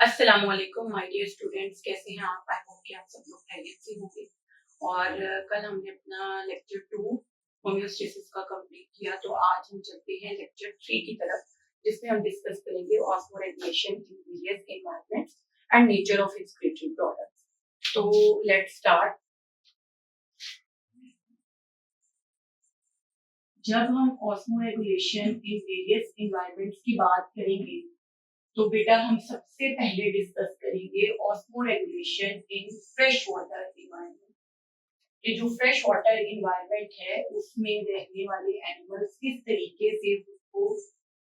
अस्सलाम वालेकुम my dear students, कैसे हैं आप? आई होप कि आप सब लोग खैरियत से होंगे। और कल हमने अपना लेक्चर 2 होम्योस्टेसिस का कंप्लीट किया, तो आज हम चलते हैं लेक्चर 3 की तरफ, जिसमें हम डिस्कस करेंगे osmoregulation in various environments and nature of excretory products. तो लेट्स स्टार्ट। जब हम ऑस्मोरेगुलेशन इन वेरियस एनवायरनमेंट्स की बात करेंगे तो बेटा हम सबसे पहले डिस्कस करेंगे osmoregulation in fresh water environment. कि जो फ्रेश वाटर एनवायरनमेंट है उसमें रहने वाले एनिमल्स किस तरीके से उसको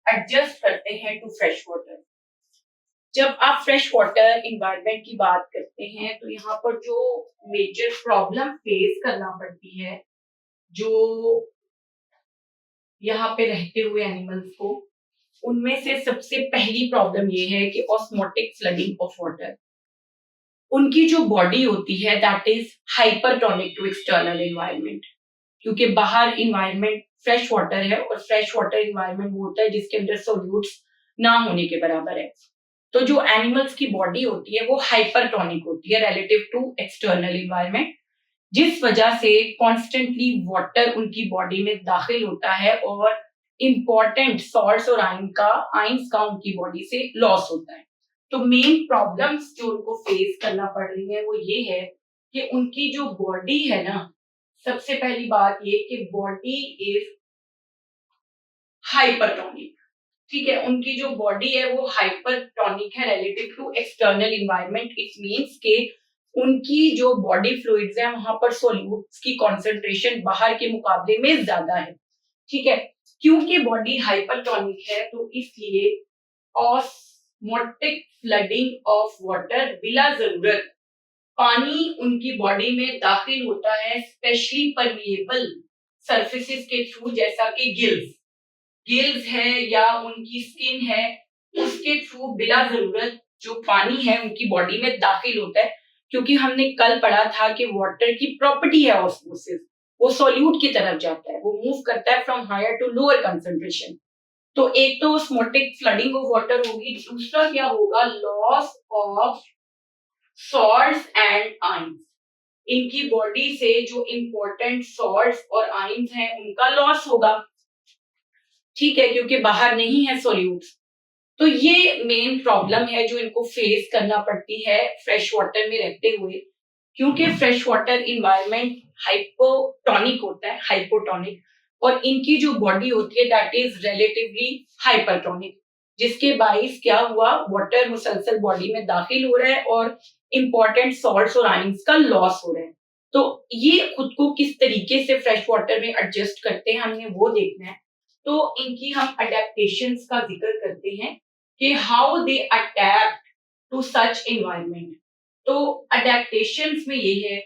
एडजस्ट करते हैं टू फ्रेश वाटर। जब आप फ्रेश वाटर एनवायरनमेंट की बात करते हैं तो यहाँ पर जो मेजर प्रॉब्लम फेस करना पड़ती है जो यहाँ पे रहते हुए एनिमल्स को, उनमें से सबसे पहली प्रॉब्लम ये है कि ऑस्मोटिक फ्लडिंग ऑफ वाटर। उनकी जो बॉडी होती है that is hypertonic to external environment, क्योंकि बाहर एनवायरनमेंट फ्रेश वाटर है और फ्रेश वाटर एनवायरनमेंट वो होता है जिसके अंदर सॉल्यूट्स ना होने के बराबर है। तो जो एनिमल्स की बॉडी होती है वो हाइपरटोनिक होती है रिलेटिव टू एक्सटर्नल एनवायरनमेंट, जिस वजह से कॉन्स्टेंटली वाटर उनकी बॉडी में दाखिल होता है और इंपॉर्टेंट सॉल्ट्स और आइंस का उनकी बॉडी से लॉस होता है। तो मेन प्रॉब्लम्स जो उनको फेस करना पड़ रही है वो ये है कि उनकी जो बॉडी है ना, सबसे पहली बात ये कि बॉडी इज हाइपरटोनिक। ठीक है, उनकी जो बॉडी है वो हाइपरटोनिक है relative to external environment. It means के उनकी जो बॉडी फ्लूइड्स है वहां पर सॉल्यूट्स की कंसंट्रेशन बाहर के मुकाबले में ज्यादा है। ठीक है, क्योंकि बॉडी हाइपरटोनिक है तो इसलिए ऑस्मोटिक फ्लडिंग ऑफ वाटर बिला जरूरत पानी उनकी बॉडी में दाखिल होता है, स्पेशली परमिएबल सरफेसेस के थ्रू, जैसा कि गिल्स है या उनकी स्किन है, उसके थ्रू बिला जरूरत जो पानी है उनकी बॉडी में दाखिल होता है। क्योंकि हमने कल पढ़ा था कि वाटर की प्रॉपर्टी है ऑस्मोसिस, वो सॉल्यूट की तरफ जाता है, वो मूव करता है from higher to lower concentration. तो एक तो ऑस्मोटिक फ्लडिंग ऑफ वाटर होगी, दूसरा क्या होगा, loss of salts and ions. इनकी बॉडी से जो इंपॉर्टेंट सॉल्ट्स और आइंस हैं उनका लॉस होगा। ठीक है, क्योंकि बाहर नहीं है सॉल्यूट्स। तो ये मेन प्रॉब्लम है जो इनको फेस करना पड़ती है फ्रेश वाटर में रहते हुए, क्योंकि फ्रेश वाटर इन्वायरमेंट हाइपोटोनिक होता है, हाइपोटोनिक, और इनकी जो बॉडी होती है दैट इज रिलेटिवली हाइपरटोनिक, जिसके बाइस क्या हुआ, वाटर मुसलसल बॉडी में दाखिल हो रहा है और इंपॉर्टेंट सॉल्ट्स और आइंस का लॉस हो रहा है। तो ये खुद को किस तरीके से फ्रेश वाटर में एडजस्ट करते हैं हमने वो देखना है। तो इनकी हम अडेप्टेशंस का जिक्र करते हैं कि how they adapt to such environment. तो अडेप्टेशंस में ये है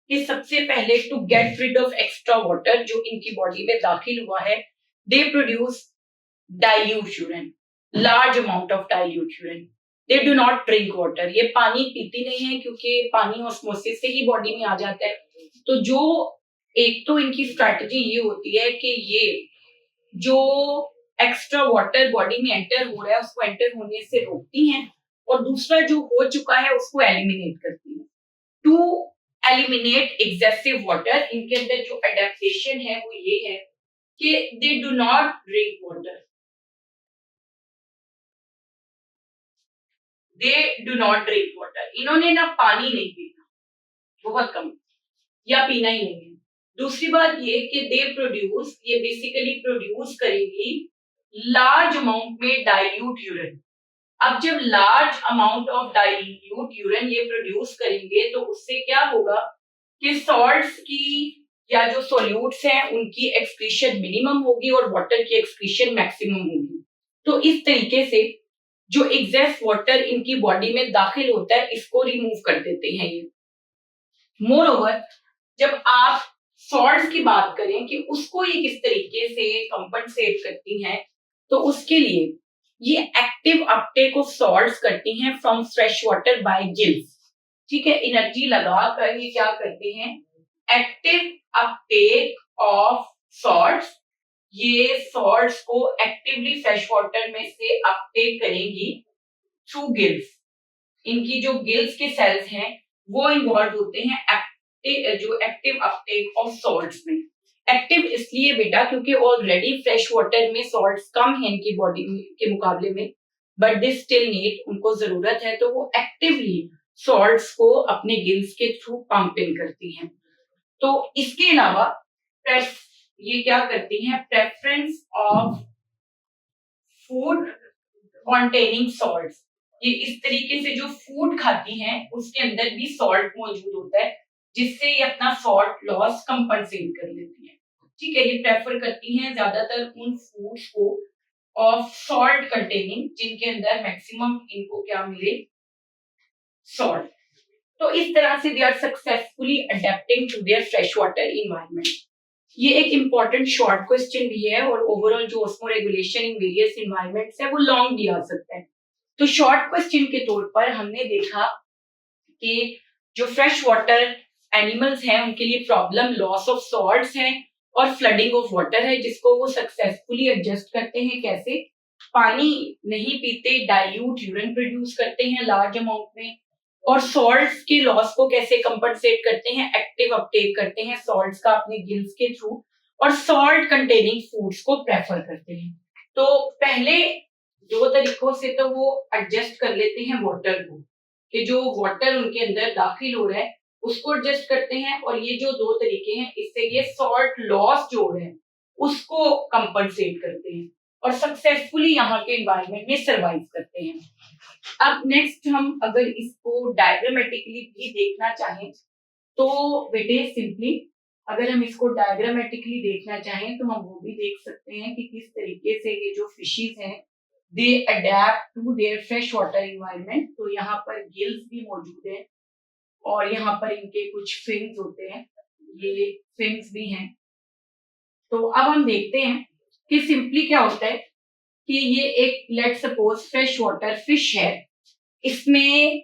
कि सबसे पहले to get rid of extra water जो इनकी बॉडी में दाखिल हुआ है, they produce dilute urine, large amount of dilute urine. They do not drink water, ये पानी पीती नहीं है क्योंकि पानी ऑस्मोसिस से ही बॉडी में आ जाता है। तो जो एक तो इनकी स्ट्रैटेजी ये होती है कि ये जो एक्स्ट्रा वाटर बॉडी में एंटर हो रहा है उसको एंटर होने से रोकती हैं, और दूसरा जो हो चुका है उसको एलिमिनेट करती हैं। टू एलिमिनेट एक्सेसिव वाटर, इनके अंदर जो अडेप्टेशन है वो ये है कि दे do not drink water, they do not drink water. इन्होंने ना पानी नहीं पीना, बहुत कम, या पीना ही नहीं है। दूसरी बात ये कि दे प्रोड्यूस, ये बेसिकली प्रोड्यूस करेंगी लार्ज अमाउंट में डाइल्यूट यूरिन। अब जब large amount of dilute urine ये प्रोड्यूस करेंगे तो उससे क्या होगा कि सॉल्ट्स की या जो सॉल्यूट्स हैं उनकी एक्सक्रीशन मिनिमम होगी और वाटर की एक्सक्रीशन मैक्सिमम होगी। तो इस तरीके से जो एक्सेस वाटर इनकी बॉडी में दाखिल होता है इसको रिमूव कर देते हैं ये। मोर ओवर, जब आप सॉल्ट्स की बात करें कि उसको ये किस तरीके से कंपनसेट करती हैं, तो उसके लिए ये एक्टिव अपटेक ऑफ सॉल्ट्स करती हैं from fresh water bye gills. ठीक है, एनर्जी लगाकर ये क्या करते हैं, एक्टिव अपटेक ऑफ सॉल्ट्स, ये सॉल्ट्स को एक्टिवली फ्रेश वाटर में से अपटेक करेंगी थ्रू गिल्स। इनकी जो गिल्स के सेल्स हैं वो इन्वॉल्व होते हैं एक्टिव अपटेक ऑफ सॉल्ट्स में। एक्टिव इसलिए बेटा क्योंकि ऑलरेडी फ्रेश वाटर में सॉल्ट्स कम है इनकी बॉडी के मुकाबले में, बट दे स्टिल नीड, उनको जरूरत है, तो वो एक्टिवली सॉल्ट्स को अपने गिल्स के थ्रू पंप इन करती हैं। तो इसके अलावा ये क्या करती हैं, preference of food containing salts, ये इस तरीके से जो फूड खाती हैं उसके अंदर भी सॉल्ट मौजूद होता है, जिससे ये अपना सॉल्ट लॉस कंपनसेट कर लेती है। ठीक है, ये प्रेफर करती हैं ज्यादातर उन फूड्स को ऑफ सॉल्ट कंटेनिंग जिनके अंदर मैक्सिमम इनको क्या मिले, सॉल्ट। तो इस तरह से they are successfully adapting to their fresh water environment. ये एक इंपॉर्टेंट शॉर्ट क्वेश्चन भी है और ओवरऑल जो ऑस्मोरेगुलेशन इन वेरियस इन्वायरमेंट्स है वो लॉन्ग भी आ सकता है। तो शॉर्ट क्वेश्चन के तौर पर हमने देखा कि जो फ्रेश वाटर एनिमल्स हैं उनके लिए प्रॉब्लम लॉस ऑफ सॉल्ट्स है और फ्लडिंग ऑफ वाटर है, जिसको वो सक्सेसफुली एडजस्ट करते हैं। कैसे? पानी नहीं पीते, डाइल्यूट यूरिन प्रोड्यूस करते हैं लार्ज अमाउंट में, और सॉल्ट्स के लॉस को कैसे कंपनसेट करते हैं, एक्टिव अपटेक करते हैं सॉल्ट्स का अपने गिल्स के थ्रू, और सॉल्ट कंटेनिंग फूड्स को प्रेफर करते हैं। तो पहले दो तरीकों से तो वो एडजस्ट कर लेते हैं वाटर को, कि जो वाटर उनके अंदर दाखिल हो रहा है उसको एडजस्ट करते हैं, और ये जो दो तरीके हैं इससे ये सॉल्ट लॉस जो हो रहा है उसको कंपनसेट करते हैं और सक्सेसफुली यहाँ के एनवायरनमेंट में सरवाइव करते हैं। अब नेक्स्ट हम अगर इसको डायग्रामेटिकली भी देखना चाहें तो बेटे सिंपली अगर हम इसको डायग्रामेटिकली देखना चाहें तो हम वो भी देख सकते हैं कि किस तरीके से ये जो फिशेस हैं they adapt to their fresh water environment. तो यहाँ पर गिल्स भी मौजूद है और यहाँ पर इनके कुछ फिन्स होते हैं, ये फिन्स भी हैं। तो अब हम देखते हैं कि सिंपली क्या होता है कि ये एक let suppose fresh water fish है, इसमें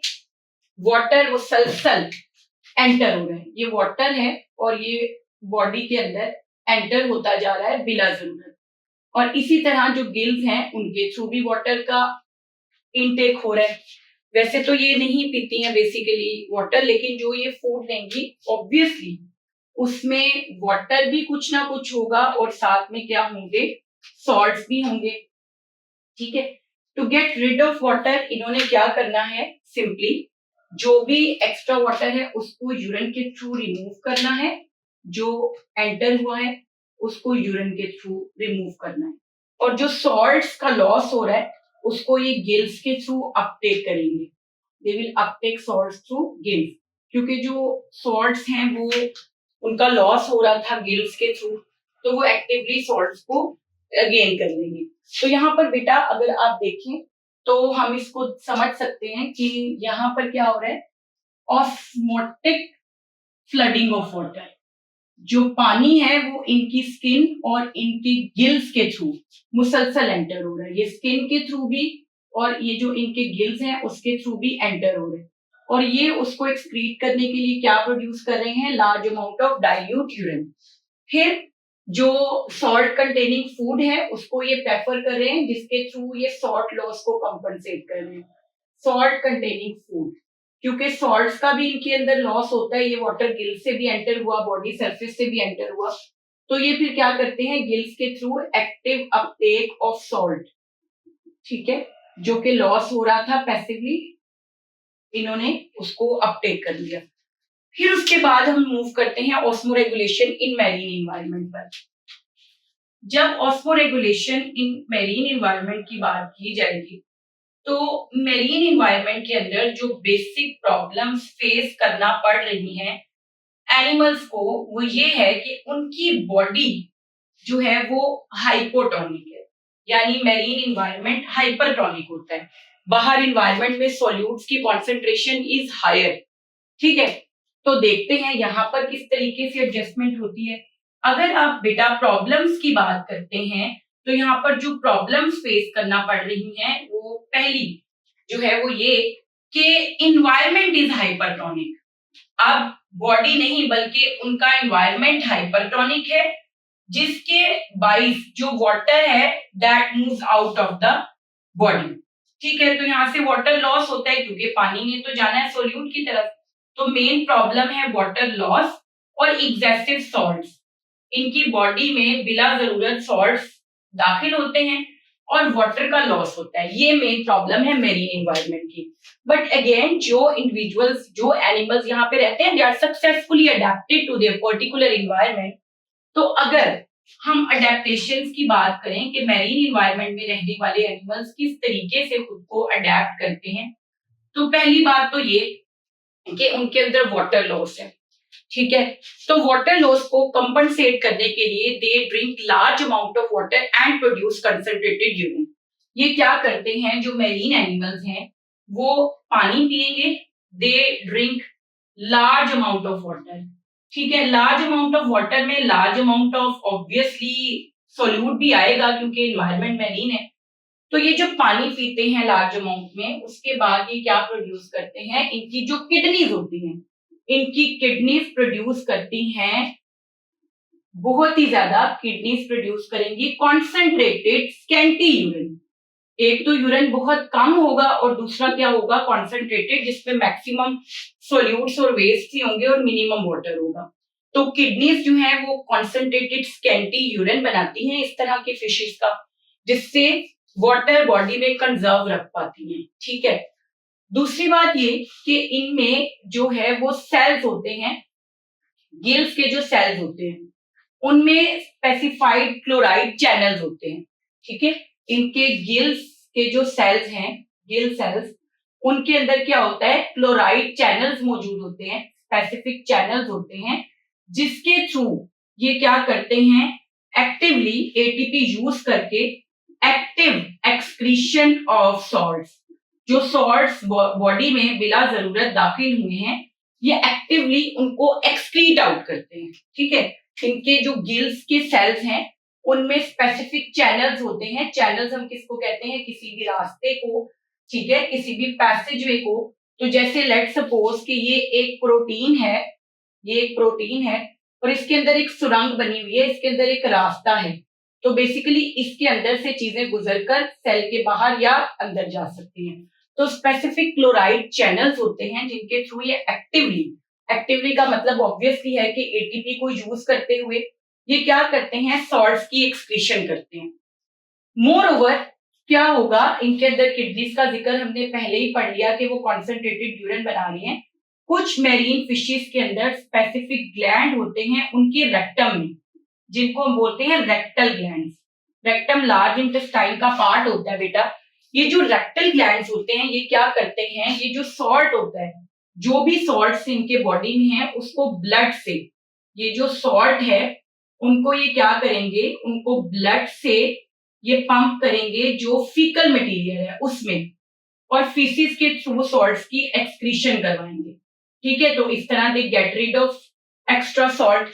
वाटर वो सल्सल एंटर हो रहा है, ये वाटर है और ये बॉडी के अंदर एंटर होता जा रहा है बिला जरूरत, और इसी तरह जो गिल्स हैं उनके थ्रू भी वाटर का इनटेक हो रहा है। वैसे तो ये नहीं पीती हैं बेसिकली वाटर, लेकिन जो ये फूड लेंगी ऑब्वियसली उसमें वाटर भी कुछ ना कुछ होगा और साथ में क्या होंगे, सॉल्ट्स भी होंगे। ठीक है, to get rid of water इन्होंने क्या करना है, सिंपली जो भी एक्स्ट्रा वाटर है उसको यूरिन के थ्रू रिमूव करना है, जो एंटर हुआ है उसको यूरिन के थ्रू रिमूव करना है, और जो सॉल्ट्स का लॉस हो रहा है उसको ये गिल्स के थ्रू अपटेक करेंगे। They will Uptake salts through gills, क्योंकि जो सॉल्ट्स हैं वो उनका लॉस हो रहा था गिल्स के थ्रू, तो वो एक्टिवली सॉल्ट्स को गेन कर लेंगे। तो यहाँ पर बेटा अगर आप देखें तो हम इसको समझ सकते हैं कि यहाँ पर क्या हो रहा है, ऑस्मोटिक फ्लडिंग ऑफ वाटर, जो पानी है वो इनकी स्किन और इनकी गिल्स के थ्रू मुसलसल एंटर हो रहा है, ये स्किन के थ्रू भी और ये जो इनके गिल्स हैं उसके थ्रू भी एंटर हो रहे हैं, और ये उसको एक्सक्रीट करने के लिए क्या प्रोड्यूस कर रहे हैं, large amount of dilute urine. फिर जो सॉल्ट कंटेनिंग फूड है उसको ये प्रेफर कर रहे हैं, जिसके थ्रू ये सॉल्ट लॉस को कंपनसेट कर रहे हैं। सॉल्ट कंटेनिंग फूड, क्योंकि सॉल्ट्स का भी इनके अंदर लॉस होता है, ये वाटर गिल्स से भी एंटर हुआ, बॉडी सरफेस से भी एंटर हुआ, तो ये फिर क्या करते हैं, गिल्स के through active Uptake of salt, ठीक है, जो कि लॉस हो रहा था पैसिवली, इन्होंने उसको अपटेक कर लिया। फिर उसके बाद हम मूव करते हैं ऑस्मोरेगुलेशन इन मैरीन एनवायरनमेंट पर। जब ऑस्मोरेगुलेशन इन मैरीन एनवायरनमेंट की बात की जाएगी तो मैरीन एनवायरनमेंट के अंदर जो बेसिक प्रॉब्लम्स फेस करना पड़ रही हैं एनिमल्स को, वो ये है कि उनकी बॉडी जो है वो हाइपोटोनिक है, यानी मैरीन एनवायरनमेंट हाइपरटोनिक होता है। बाहर एनवायरनमेंट में सॉल्यूट्स की कॉन्सेंट्रेशन इज हायर, ठीक है। तो देखते हैं यहाँ पर किस तरीके से एडजस्टमेंट होती है। अगर आप बेटा प्रॉब्लम्स की बात करते हैं तो यहाँ पर जो प्रॉब्लम्स फेस करना पड़ रही हैं वो पहली जो है वो ये कि इन्वायरमेंट इज हाइपरटोनिक। अब बॉडी नहीं बल्कि उनका इन्वायरमेंट हाइपरटोनिक है, जिसके बाइस जो वाटर है that moves out of the body, ठीक है, तो यहाँ से वाटर लॉस होता है क्योंकि पानी ने तो जाना है सोल्यूट की तरफ। तो मेन प्रॉब्लम है वाटर लॉस और एग्जेसिव सॉल्ट्स। इनकी बॉडी में बिला जरूरत सॉल्ट्स दाखिल होते हैं और वाटर का लॉस होता है। ये मेन प्रॉब्लम है मेरीन एनवायरनमेंट की। बट अगेन जो इंडिविजुअल्स, जो एनिमल्स यहाँ पे रहते हैं, they are successfully adapted to their particular environment. तो अगर हम अडेप्टेशंस की बात करें कि मैरीन एनवायरनमेंट में रहने वाले एनिमल्स किस तरीके से खुद को अडेप्ट करते हैं, तो पहली बात तो ये कि उनके अंदर वाटर लॉस है। ठीक है, तो वाटर लॉस को कंपनसेट करने के लिए they drink large amount of water and produce concentrated urine. ये क्या करते हैं, जो मैरीन एनिमल्स हैं वो पानी पिएंगे, they drink large amount of water. ठीक है, लार्ज अमाउंट ऑफ वाटर में large amount of obviously solute भी आएगा क्योंकि एनवायरनमेंट मैरीन है। तो ये जो पानी पीते हैं लार्ज अमाउंट में, उसके बाद ये क्या प्रोड्यूस करते हैं, इनकी जो किडनीज होती हैं, इनकी किडनीज प्रोड्यूस करती हैं, बहुत ही ज्यादा किडनीज प्रोड्यूस करेंगी कॉन्सेंट्रेटेड स्कैंटी यूरिन। एक तो यूरिन बहुत कम होगा और दूसरा क्या होगा, कॉन्सेंट्रेटेड, जिसमें मैक्सिमम सोल्यूट्स और वेस्ट ही होंगे और मिनिमम वाटर होगा। तो किडनीज जो है वो कॉन्सेंट्रेटेड स्कैंटी यूरिन बनाती हैं इस तरह की फिशेस का, जिससे वाटर बॉडी में कंजर्व रख पाती हैं। ठीक है, दूसरी बात ये कि इनमें जो है वो सेल्स होते हैं, गिल्स के जो सेल्स होते हैं उनमें स्पेसिफाइड क्लोराइड चैनल्स होते हैं। ठीक है, इनके गिल्स के जो सेल्स हैं, गिल सेल्स, उनके अंदर क्या होता है, क्लोराइड चैनल्स मौजूद होते हैं, स्पेसिफिक चैनल्स होते हैं, जिसके थ्रू ये क्या करते हैं, एक्टिवली एटीपी यूज करके एक्टिव एक्सक्रीशन ऑफ सॉल्ट्स, जो सॉल्ट्स बॉडी में बिला जरूरत दाखिल हुए हैं, ये एक्टिवली उनको एक्सक्रीट आउट करते हैं। ठीक है, इनके जो गिल्स के सेल्स हैं उनमें स्पेसिफिक चैनल्स होते हैं। चैनल्स हम किसको कहते हैं, किसी भी रास्ते को, ठीक है, किसी भी पैसेजवे को। तो जैसे लेट सपोज कि ये एक प्रोटीन है, ये एक प्रोटीन है और इसके अंदर एक सुरंग बनी हुई है, इसके अंदर एक रास्ता है। तो बेसिकली इसके अंदर से चीजें गुजरकर सेल के बाहर या अंदर जा सकती हैं। तो स्पेसिफिक क्लोराइड चैनल्स होते हैं जिनके थ्रू ये एक्टिवली, एक्टिवली का मतलब ऑब्वियसली है कि एटीपी को यूज करते हुए ये क्या करते हैं, सॉल्ट्स की एक्सक्रीशन करते हैं। मोर ओवर क्या होगा, इनके अंदर किडनीज का जिक्र हमने पहले ही पढ़ लिया कि वो कॉन्सेंट्रेटेड यूरिन बना रही हैं। कुछ मेरीन फिशेस के अंदर स्पेसिफिक ग्लैंड होते हैं उनके रेक्टम में, जिनको हम बोलते हैं rectal glands. Rectum large intestine का पार्ट होता है बेटा। ये जो रेक्टल ग्लैंड्स होते हैं ये क्या करते हैं, ये जो सॉल्ट होता है, जो भी सॉल्ट इनके बॉडी में है, उसको ब्लड से, ये जो सॉल्ट है उनको ये क्या करेंगे, उनको ब्लड से ये पंप करेंगे जो फीकल मटेरियल है उसमें, और फीसिस के थ्रू सॉल्ट्स की एक्सक्रीशन करवाएंगे। ठीक है, तो इस तरह they get rid of extra salt.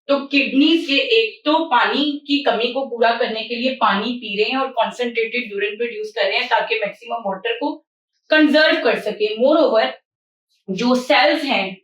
तो किडनी से एक तो पानी की कमी को पूरा करने के लिए पानी पी रहे हैं और कॉन्सेंट्रेटेड यूरिन प्रोड्यूस कर रहे हैं ताकि मैक्सिमम वाटर को कंजर्व कर सके। मोर ओवर जो सेल्स हैं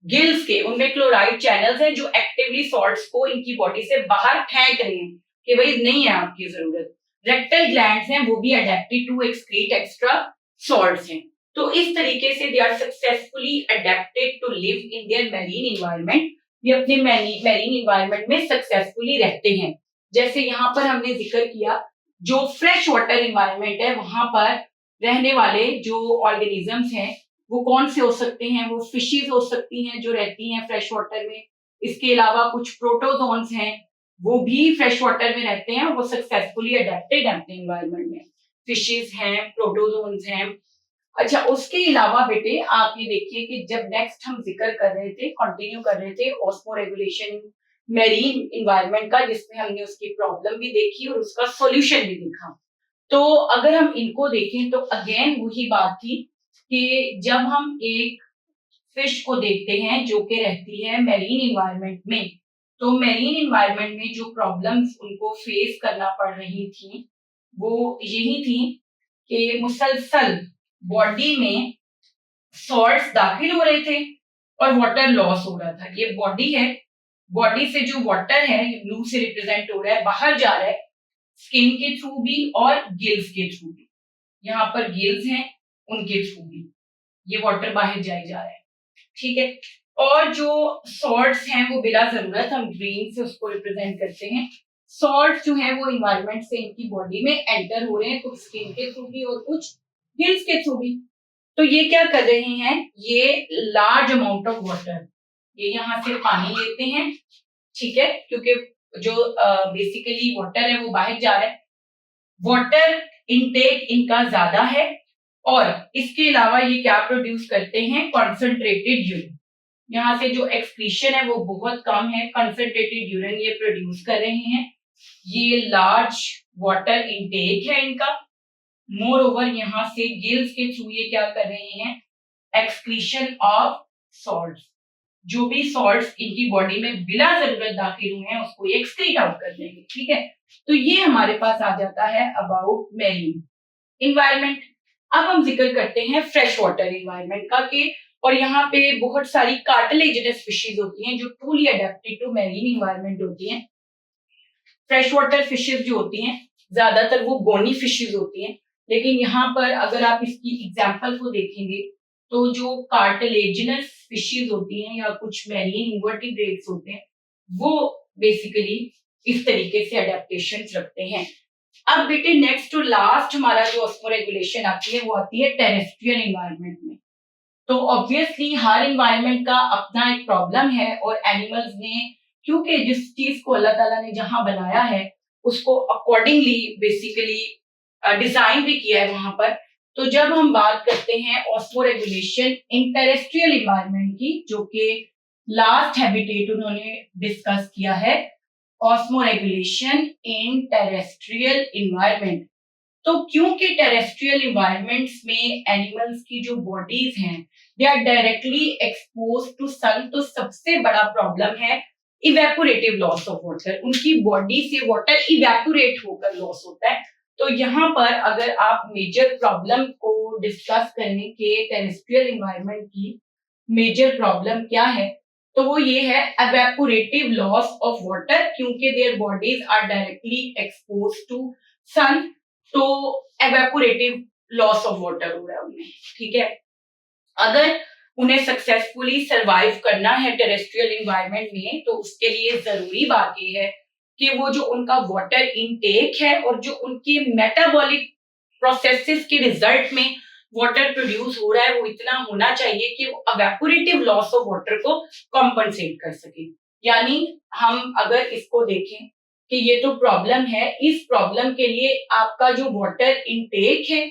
गिल्स के, उनमें क्लोराइड चैनल्स हैं जो एक्टिवली सॉल्ट्स को इनकी बॉडी से बाहर फेंक रहे हैं कि भाई नहीं है आपकी जरूरत। रेक्टल ग्लैंड्स हैं वो भी adapted to excrete extra salts हैं। तो इस तरीके से they are successfully adapted to live in their marine environment. ये अपने मैरीन एनवायरनमेंट में सक्सेसफुली रहते हैं। जैसे यहाँ पर हमने जिक्र किया, जो फ्रेश वाटर एनवायरनमेंट है वहां पर रहने वाले जो ऑर्गेनिजम्स हैं वो कौन से हो सकते हैं, वो फिशेस हो सकती हैं जो रहती हैं फ्रेश वाटर में। इसके अलावा कुछ प्रोटोजोन्स हैं वो भी फ्रेश वाटर में रहते हैं, वो सक्सेसफुली अडेप्टेड है अपने एनवायरनमेंट में। फिशेस हैं, प्रोटोजोन्स हैं। अच्छा, उसके अलावा बेटे आप ये देखिए कि जब नेक्स्ट हम जिक्र कर रहे थे, कंटिन्यू कर रहे थे ऑस्मो रेगुलेशन मेरीन एनवायरनमेंट का, जिसमें हमने उसकी प्रॉब्लम भी देखी और उसका सॉल्यूशन भी देखा। तो अगर हम इनको देखें तो अगेन वही बात थी कि जब हम एक फिश को देखते हैं जो कि रहती है मैरीन एनवायरनमेंट में, तो मैरीन एनवायरनमेंट में जो प्रॉब्लम्स उनको फेस करना पड़ रही थी वो यही थी कि मुसलसल बॉडी में सॉल्ट्स दाखिल हो रहे थे और वाटर लॉस हो रहा था। ये बॉडी है, बॉडी से जो वाटर है ये ब्लू से रिप्रेजेंट हो रहा है, बाहर जा रहा है स्किन के थ्रू भी और गिल्स के थ्रू भी। यहाँ पर गिल्स हैं, उनके थ्रू भी ये वाटर बाहर जाए जा रहा है, ठीक है। और जो सॉल्ट्स हैं वो बिला जरूरत हम ग्रीन से उसको रिप्रेजेंट करते हैं। सॉल्ट जो है वो इन्वायरमेंट से इनकी बॉडी में एंटर हो रहे हैं, कुछ स्किन के थ्रू भी और कुछ गिल्स के थ्रू भी। तो ये क्या कर रहे हैं, ये लार्ज अमाउंट ऑफ वाटर, ये यहाँ से पानी लेते हैं, ठीक है, क्योंकि जो बेसिकली वाटर है वो बाहर जा रहा है, वाटर इनटेक इनका ज्यादा है। और इसके अलावा ये क्या प्रोड्यूस करते हैं, कॉन्सेंट्रेटेड यूरिन, यहाँ से जो एक्सक्रीशन है वो बहुत कम है, कंसंट्रेटेड यूरिन ये प्रोड्यूस कर रहे हैं। ये लार्ज वाटर इनटेक है इनका। मोर ओवर यहाँ से गिल्स के थ्रू ये क्या कर रहे हैं, एक्सक्रीशन ऑफ सॉल्ट्स, जो भी सॉल्ट्स इनकी बॉडी में बिना जरूरत दाखिल हुए हैं उसको ये एक्सक्रीट आउट कर देंगे, ठीक है। तो ये हमारे पास आ जाता है अबाउट मैरीन इन्वायरमेंट। अब हम जिक्र करते हैं फ्रेश वाटर इन्वायरमेंट का के, और यहाँ पे बहुत सारी कार्टिलेजिनस फिशेज होती हैं जो truly adapted to marine environment होती हैं। फ्रेश वाटर फिशेज जो होती हैं ज्यादातर वो बोनी फिशेज होती हैं, लेकिन यहाँ पर अगर आप इसकी एग्जाम्पल को देखेंगे तो जो कार्टिलेजिनस फिशेज होती हैं या कुछ मैरीन इन्वर्टिब्रेट्स होते हैं वो बेसिकली इस तरीके से अडेप्टेशन रखते हैं। अब बेटे नेक्स्ट टू लास्ट हमारा जो ऑस्मोरेगुलेशन आती है वो आती है टेरेस्ट्रियल इन्वायरमेंट में। तो ऑब्वियसली हर इन्वायरमेंट का अपना एक प्रॉब्लम है, और एनिमल्स ने क्योंकि जिस चीज को अल्लाह ताला ने जहां बनाया है उसको अकॉर्डिंगली बेसिकली डिजाइन भी किया है वहां पर। तो जब हम बात करते हैं ऑस्मोरेगुलेशन इन टेरेस्ट्रियल इन्वायरमेंट की, जो कि लास्ट हैबिटेट उन्होंने डिस्कस किया है, ऑस्मोरेगुलेशन इन टेरेस्ट्रियल इन्वायरमेंट। तो क्योंकि टेरेस्ट्रियल इन्वायरमेंट्स में एनिमल्स की जो बॉडीज हैं they are directly expose to sun, तो सबसे बड़ा प्रॉब्लम है इवेपोरेटिव लॉस ऑफ वाटर, उनकी बॉडी से वाटर इवेपोरेट होकर लॉस होता है। तो यहाँ पर अगर आप मेजर प्रॉब्लम को डिस्कस करें कि टेरेस्ट्रियल इन्वायरमेंट की मेजर प्रॉब्लम क्या है, तो वो ये है evaporative loss of water, क्योंकि their bodies are directly exposed to sun, तो evaporative loss of water हो रहा है उन्हें, ठीक है। अगर उन्हें सक्सेसफुली सरवाइव करना है टेरेस्ट्रियल इन्वायरमेंट में तो उसके लिए जरूरी बात यह है कि वो जो उनका वाटर इनटेक है और जो उनकी मेटाबॉलिक प्रोसेसेस के रिजल्ट में वाटर प्रोड्यूस हो रहा है वो इतना होना चाहिए कि वो evaporative लॉस ऑफ वाटर को कॉम्पनसेट कर सके। यानी हम अगर इसको देखें कि ये तो प्रॉब्लम है, इस प्रॉब्लम के लिए आपका जो वाटर इनटेक है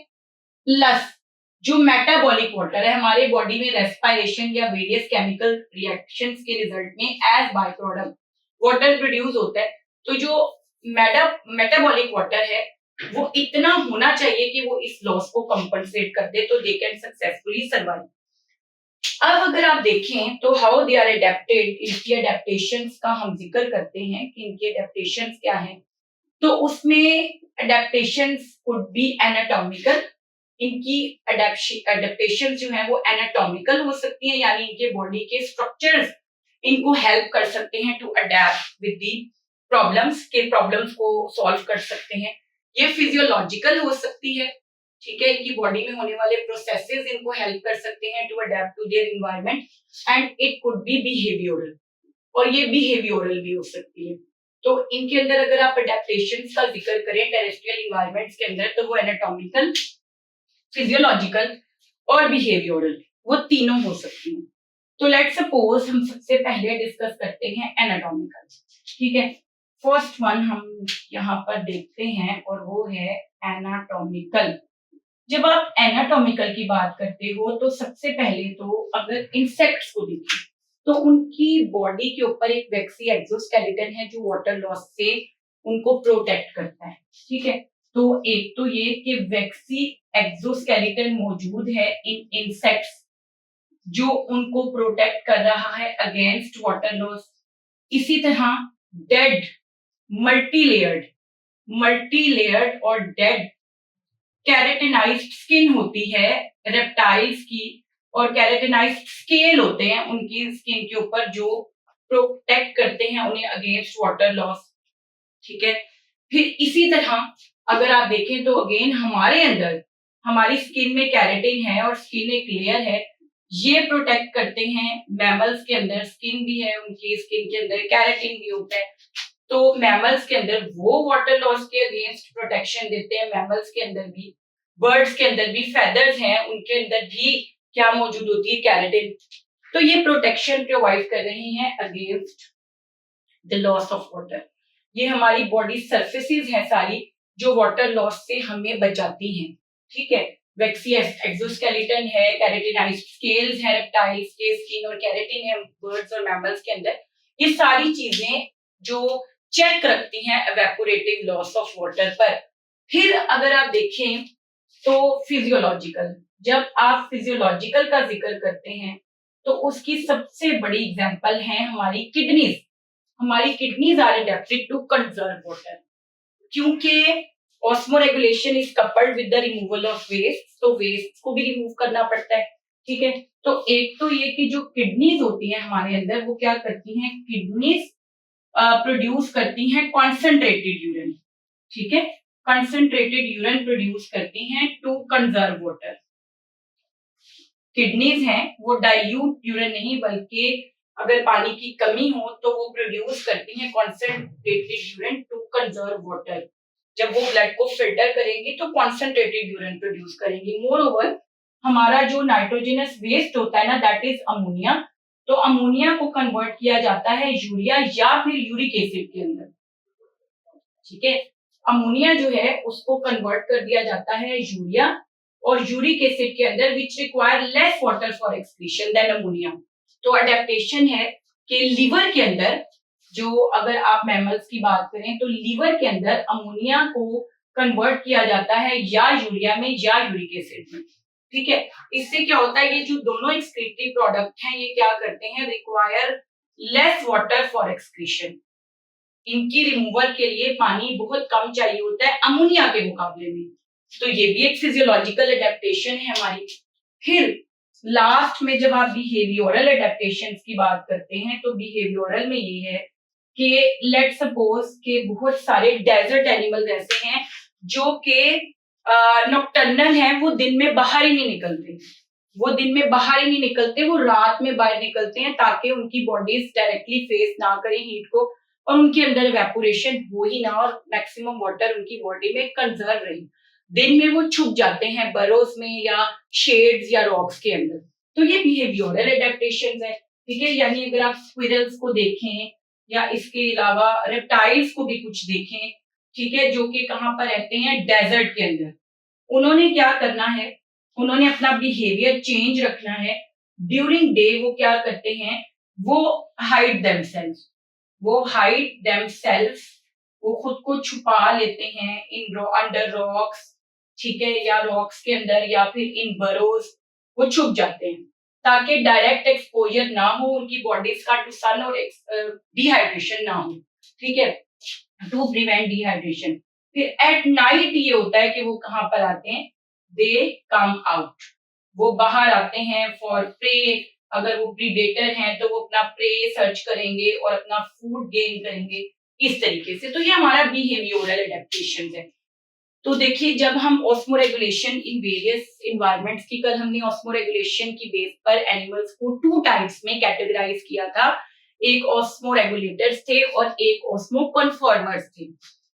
प्लस जो मेटाबॉलिक वाटर है हमारे बॉडी में रेस्पिरेशन या वेरियस केमिकल रिएक्शंस के रिजल्ट में as by product water produce होता है, तो जो मेटाबॉलिक वाटर है वो इतना होना चाहिए कि वो इस लॉस को कंपनसेट कर दे, तो दे कैन सक्सेसफुली सर्वाइव। अब अगर आप देखें तो हाउ दे आर अडेप्टेड, इनकी अडेप्टेशंस का हम जिक्र करते हैं कि इनके अडेप्टेशंस क्या हैं। तो उसमें अडेप्टेशंस कुड बी एनाटॉमिकल, इनकी अडेप्टेशन जो है वो एनाटॉमिकल हो सकती है, यानी इनके बॉडी के स्ट्रक्चर्स इनको हेल्प कर सकते हैं to adapt with the problems, के प्रॉब्लम्स को सॉल्व कर सकते हैं। ये फिजियोलॉजिकल हो सकती है, ठीक है, इनकी बॉडी में होने वाले प्रोसेसेस इनको हेल्प कर सकते हैं to adapt to their environment, and it could be behavioural, और ये बिहेवियरल भी हो सकती है। तो इनके अंदर अगर आप अडेप्टेशंस का जिक्र करें टेरेस्ट्रियल एनवायरनमेंट्स के अंदर तो वो एनाटॉमिकल, फिजियोलॉजिकल और बिहेवियरल, वो तीनों हो सकती हैं। तो लेट्स सपोज हम सबसे पहले डिस्कस करते हैं एनाटॉमिकल, ठीक है। फर्स्ट वन हम यहाँ पर देखते हैं और वो है एनाटॉमिकल। जब आप एनाटॉमिकल की बात करते हो तो सबसे पहले तो अगर इंसेक्ट्स को देखें तो उनकी बॉडी के ऊपर एक वैक्सी एक्सोस्केलेटन है जो वाटर लॉस से उनको प्रोटेक्ट करता है, ठीक है। तो एक तो ये कि वैक्सी एक्सोस्केलेटन मौजूद है इन इंसेक्ट्स जो उनको प्रोटेक्ट कर रहा है अगेंस्ट वाटर लॉस। इसी तरह डेड मल्टीलेयर्ड और डेड कैरेटिनाइज्ड स्किन होती है रेप्टाइल्स की, और कैरेटिनाइज्ड स्केल होते हैं उनकी स्किन के ऊपर जो प्रोटेक्ट करते हैं उन्हें अगेंस्ट वाटर लॉस, ठीक है। फिर इसी तरह अगर आप देखें तो अगेन हमारे अंदर हमारी स्किन में कैरेटिन है और स्किन एक लेयर है, ये प्रोटेक्ट करते हैं। मैमल्स के अंदर स्किन भी है, उनकी स्किन के अंदर कैरेटिन भी होता है, तो मैमल्स के अंदर वो वाटर लॉस के अगेंस्ट प्रोटेक्शन देते हैं। मैमल्स के अंदर भी, बर्ड्स के अंदर भी फेदर्स हैं, उनके अंदर भी क्या मौजूद होती है, कैरेटिन। तो ये प्रोटेक्शन प्रोवाइड कर रही हैं against the loss of water. ये हमारी बॉडी सर्फेसिस हैं सारी जो वाटर लॉस से हमें बचाती हैं, ठीक है। वैक्सी एक्सोस्केलेटन है, कैरेटिनाइज्ड स्केल्स है रेप्टाइल्स के, स्किन और कैरेटिन है बर्ड्स और मैमल्स के अंदर। ये सारी चीजें जो चेक रखती हैं एवेपोरेटिव लॉस ऑफ वाटर पर। फिर अगर आप देखें तो फिजियोलॉजिकल, जब आप फिजियोलॉजिकल का जिक्र करते हैं तो उसकी सबसे बड़ी एग्जांपल है हमारी किडनीज। हमारी kidneys are adapted to conserve water, क्योंकि osmoregulation is coupled with the removal of waste, तो वेस्ट को भी रिमूव करना पड़ता है, ठीक है। तो एक तो ये कि जो किडनीज होती हैं हमारे अंदर, वो क्या करती हैं, किडनीज प्रोड्यूस करती हैं कॉन्सेंट्रेटेड यूरिन, ठीक है। कंसंट्रेटेड यूरिन प्रोड्यूस करती हैं टू कंजर्व वाटर। किडनीज हैं वो डाइल्यूट यूरिन नहीं, बल्कि अगर पानी की कमी हो तो वो प्रोड्यूस करती हैं concentrated urine to conserve water. जब वो ब्लड को फिल्टर करेंगी तो कंसंट्रेटेड यूरिन प्रोड्यूस करेंगी। मोर ओवर हमारा जो नाइट्रोजनस वेस्ट होता है ना, दैट इज अमोनिया, तो अमोनिया को कन्वर्ट किया जाता है यूरिया या फिर यूरिक एसिड के अंदर, ठीक है। अमोनिया जो है उसको कन्वर्ट कर दिया जाता है यूरिया और यूरिक एसिड के अंदर, which require less water for excretion than ammonia. तो अडेप्टेशन है कि लिवर के अंदर, जो अगर आप मैमल्स की बात करें तो लिवर के अंदर अमोनिया को कन्वर्ट किया जाता है या यूरिया में या यूरिक एसिड में, ठीक है। इससे क्या होता है, ये जो दोनों एक्सक्रीटरी प्रोडक्ट हैं ये क्या करते हैं, require less water for excretion. इनकी रिमूवल के लिए पानी बहुत कम चाहिए होता है अमोनिया के मुकाबले में। तो ये भी एक फिजियोलॉजिकल अडेप्टेशन है हमारी। फिर लास्ट में जब आप बिहेवियरल एडेप्टेशन की बात करते हैं तो बिहेवियरल में ये है कि लेट सपोज के बहुत सारे डेजर्ट एनिमल्स ऐसे हैं जो कि नॉकटर्नल हैं, वो दिन में बाहर ही नहीं निकलते, वो दिन में बाहर ही नहीं निकलते, वो रात में बाहर निकलते हैं ताकि उनकी बॉडीज डायरेक्टली फेस ना करें हीट को और उनके अंदर इवेपोरेशन हो ही ना और मैक्सिमम वाटर उनकी बॉडी में कंजर्व रहे। दिन में वो छुप जाते हैं बरोस में या शेड्स या रॉक्स के अंदर। तो ये बिहेवियरल एडेप्टेशंस है, ठीक है। यानी अगर आप स्क्विरल्स को देखें या इसके अलावा रेप्टाइल्स को भी कुछ देखें, ठीक है, जो कि कहाँ पर रहते हैं, डेजर्ट के अंदर, उन्होंने क्या करना है, उन्होंने अपना बिहेवियर चेंज रखना है। ड्यूरिंग डे वो क्या करते हैं, वो हाइड देमसेल्व्स, वो हाइड देमसेल्व्स, वो खुद को छुपा लेते हैं इन अंडर रॉक्स, ठीक है, या रॉक्स के अंदर या फिर इन बरोज वो छुप जाते हैं ताकि डायरेक्ट एक्सपोजर ना हो उनकी बॉडीज का टू सन और डिहाइड्रेशन ना हो, ठीक है, टू प्रिवेंट डिहाइड्रेशन। फिर एट नाइट ये होता है कि वो कहाँ पर आते हैं, दे कम आउट, वो बाहर आते हैं फॉर प्रे। अगर वो प्रीडेटर हैं तो वो अपना प्रे सर्च करेंगे और अपना फूड गेन करेंगे इस तरीके से। तो ये हमारा बिहेवियरल एडेप्टेशन है। तो देखिए, जब हम ऑस्मोरेगुलेशन इन वेरियस इन्वायरमेंट्स की, कल हमने ऑस्मोरेगुलेशन की बेस पर एनिमल्स को 2 टाइप्स में कैटेगराइज किया था, एक ऑस्मोरेगुलेटर्स थे और एक ऑस्मोकन्फर्मर्स थे।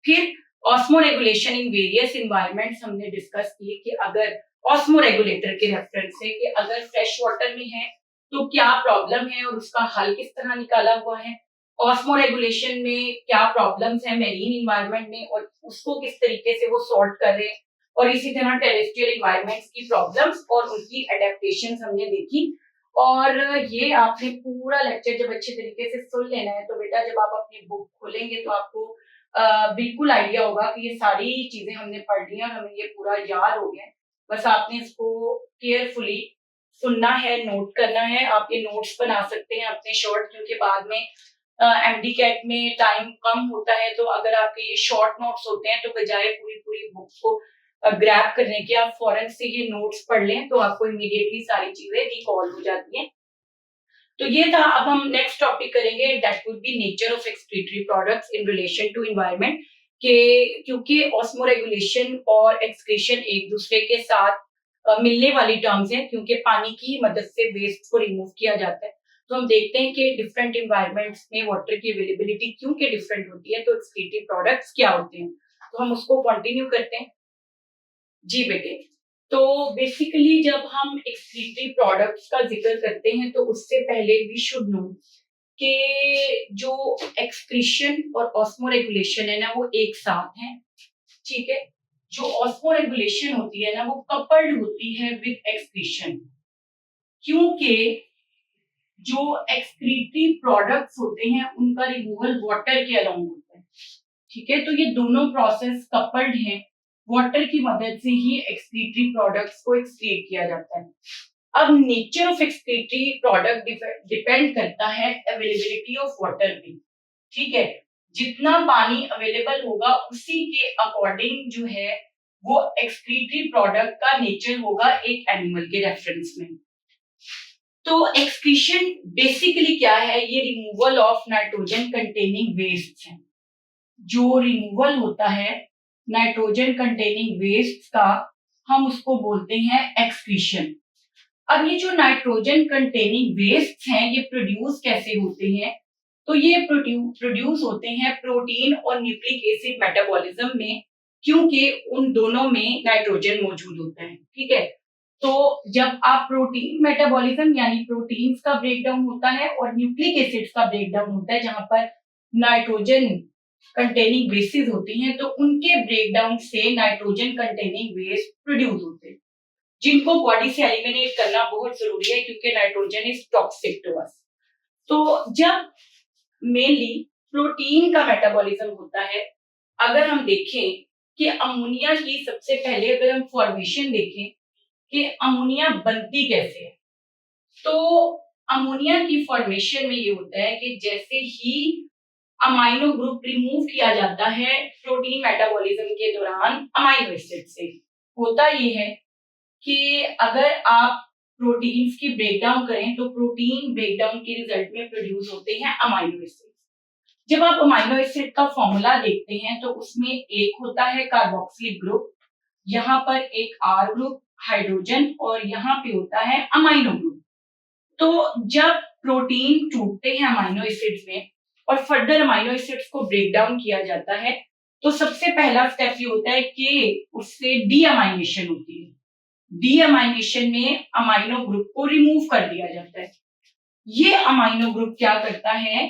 फिर ऑस्मोरेगुलेशन इन वेरियस इन्वायरमेंट्स हमने डिस्कस किए कि अगर ऑस्मोरेगुलेटर के रेफरेंस से कि अगर फ्रेश वाटर में है तो क्या प्रॉब्लम है और उसका हल किस तरह निकाला हुआ है, ऑस्मोरेगुलेशन में क्या प्रॉब्लम्स है मेरीन इन्वायरमेंट में और उसको किस तरीके से वो सॉल्व कर रहे हैं, और इसी तरह टेरेस्ट्रियल इन्वायरमेंट्स की प्रॉब्लम्स और उनकी एडेप्टेशंस हमने देखी। और ये आपने पूरा लेक्चर जब अच्छे तरीके से सुन लेना है तो बेटा जब आप अपनी बुक खोलेंगे तो आपको बिल्कुल आइडिया होगा कि ये सारी चीजें हमने पढ़ ली और हमें ये पूरा याद हो गया। बस आपने इसको केयरफुली सुनना है, नोट करना है। आप ये नोट्स बना सकते हैं अपने शॉर्ट, क्योंकि बाद में एमडी कैट में टाइम कम होता है, तो अगर आपके ये शॉर्ट नोट्स होते हैं तो बजाय पूरी पूरी बुक को ग्रैब करने के आप फौरन से ये नोट्स पढ़ लें तो आपको इमीडिएटली सारी चीजें रिकॉल हो जाती हैं। तो ये था। अब हम नेक्स्ट टॉपिक करेंगे, that would be nature of excretory products in relation to environment, कि क्योंकि ऑस्मोरेगुलेशन और एक्सक्रीशन एक दूसरे के साथ मिलने वाली टर्म्स हैं, क्योंकि पानी की मदद से वेस्ट को रिमूव किया जाता है। तो हम देखते हैं कि डिफरेंट इन्वायरमेंट्स में वाटर की अवेलेबिलिटी क्यों के डिफरेंट होती है, तो एक्सक्रीटिव प्रोडक्ट्स क्या होते हैं, तो हम उसको कंटिन्यू करते हैं। जी बेटे, तो बेसिकली जब हम एक्सक्रीटिव प्रोडक्ट्स का जिक्र करते हैं तो उससे पहले वी शुड नो कि जो एक्सक्रीशन और ऑस्मोरेगुलेशन है ना वो एक साथ है, ठीक है। जो ऑस्मोरेगुलेशन होती है ना वो कपल्ड होती है विद एक्सक्रीशन, क्योंकि जो एक्सक्रीटिव प्रोडक्ट्स होते हैं उनका रिमूवल वाटर के अलोंग होता है, ठीक है। तो ये दोनों प्रोसेस कपल्ड हैं, वाटर की मदद से ही एक्सक्रीटरी प्रोडक्ट्स को एक्सक्रीट किया जाता है। अब nature of excretory product depend करता है अवेलेबिलिटी ऑफ वाटर पे, ठीक है। जितना पानी अवेलेबल होगा उसी के अकॉर्डिंग जो है वो एक्सक्रीटरी प्रोडक्ट का नेचर होगा एक एनिमल के रेफरेंस में। तो एक्सक्रीशन बेसिकली क्या है, ये removal of nitrogen containing waste है। जो रिमूवल होता है नाइट्रोजन कंटेनिंग वेस्ट का हम उसको बोलते हैं एक्सक्रीशन। अब ये जो नाइट्रोजन कंटेनिंग वेस्ट हैं ये प्रोड्यूस कैसे होते हैं, तो ये प्रोड्यूस होते हैं प्रोटीन और न्यूक्लिक एसिड मेटाबॉलिज्म में, क्योंकि उन दोनों में नाइट्रोजन मौजूद होता है, ठीक है। तो जब आप प्रोटीन मेटाबॉलिज्म यानी प्रोटीन्स का ब्रेकडाउन होता है और न्यूक्लिक एसिड्स का ब्रेकडाउन होता है जहां पर नाइट्रोजन कंटेनिंग बेसिस होती हैं, तो उनके ब्रेकडाउन से नाइट्रोजन कंटेनिंग वेस्ट प्रोड्यूस होते हैं, जिनको बॉडी से एलिमिनेट करना बहुत जरूरी है क्योंकि nitrogen is toxic to us. तो जब मेनली प्रोटीन का मेटाबॉलिज्म होता है, अगर हम देखें कि अमोनिया की सबसे पहले अगर हम फॉर्मेशन देखें कि अमोनिया बनती कैसे है, तो अमोनिया की फॉर्मेशन में ये होता है कि जैसे ही अमाइनो ग्रुप रिमूव किया जाता है प्रोटीन मेटाबॉलिज्म के दौरान अमाइनो एसिड से, होता ये है कि अगर आप प्रोटीन्स की ब्रेकडाउन करें तो प्रोटीन ब्रेकडाउन के रिजल्ट में प्रोड्यूस होते हैं अमाइनो एसिड। जब आप अमाइनो एसिड का फॉर्मूला देखते हैं तो उसमें एक होता है कार्बोक्सिलिक ग्रुप, यहाँ पर एक आर ग्रुप हाइड्रोजन और यहाँ पे होता है अमाइनो ग्रुप। तो जब प्रोटीन टूटते हैं अमाइनो एसिड्स में और फर्दर अमाइनो एसिड्स को ब्रेक डाउन किया जाता है, तो सबसे पहला स्टेप ये होता है कि उससे डीअमाइनेशन होती है। डीअमाइनेशन में अमाइनो ग्रुप को रिमूव कर दिया जाता है। ये अमाइनो ग्रुप क्या करता है,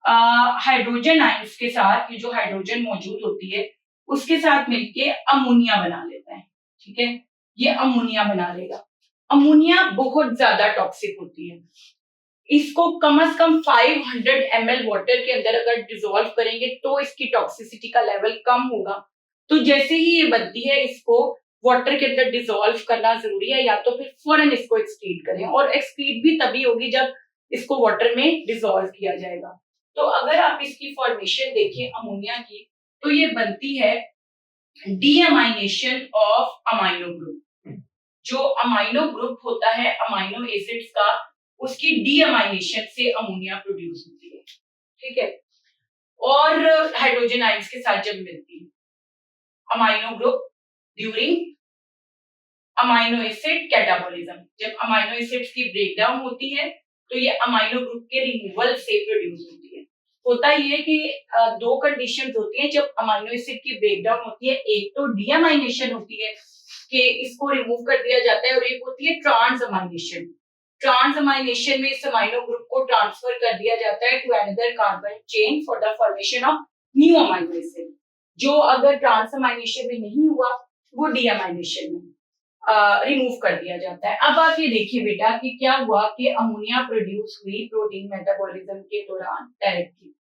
हाइड्रोजन आयंस के साथ, ये जो हाइड्रोजन मौजूद होती है उसके साथ मिलके अमोनिया बना लेता है, ठीक है। ये अमोनिया बना लेगा। अमोनिया बहुत ज्यादा टॉक्सिक होती है, इसको कम से कम 500 ml वाटर के अंदर अगर डिसॉल्व करेंगे तो इसकी टॉक्सिसिटी का लेवल कम होगा। तो जैसे ही ये बनती है इसको वाटर के अंदर डिसॉल्व करना जरूरी है, या तो फिर फौरन इसको एक्सक्रीट करें, और एक्सक्रीट भी तभी होगी जब इसको वाटर में डिसॉल्व किया जाएगा। तो अगर आप इसकी फॉर्मेशन देखें अमोनिया की, तो ये बनती है डीअमाइनेशन ऑफ अमाइनो ग्रुप। जो अमाइनो ग्रुप होता है अमाइनो एसिड्स का, उसकी डीअमाइनेशन से अमोनिया प्रोड्यूस होती है, ठीक है। और हाइड्रोजन आयंस के साथ जब मिलती है amino group during amino acid catabolism, जब अमाइनो एसिड्स की ब्रेकडाउन होती है तो ये अमाइनो ग्रुप के रिमूवल से प्रोड्यूस होती है। होता ये है कि दो कंडीशंस होती हैं जब अमाइनो एसिड की ब्रेकडाउन होती है, एक तो डीअमाइनेशन होती है कि इसको रिमूव कर दिया जाता है, और एक होती है ट्रांसअमाइनेशन। ट्रांसअमाइनेशन में इस अमाइनो ग्रुप को ट्रांसफर कर दिया जाता है to another carbon chain for the formation of new amino acid. जो अगर ट्रांसअमाइनेशन में नहीं हुआ वो डीअमाइनेशन में रिमूव कर दिया जाता है। अब आप ये देखिए बेटा कि क्या हुआ कि अमोनिया प्रोड्यूस हुई प्रोटीन मेटाबॉलिज्म के दौरान डायरेक्टली,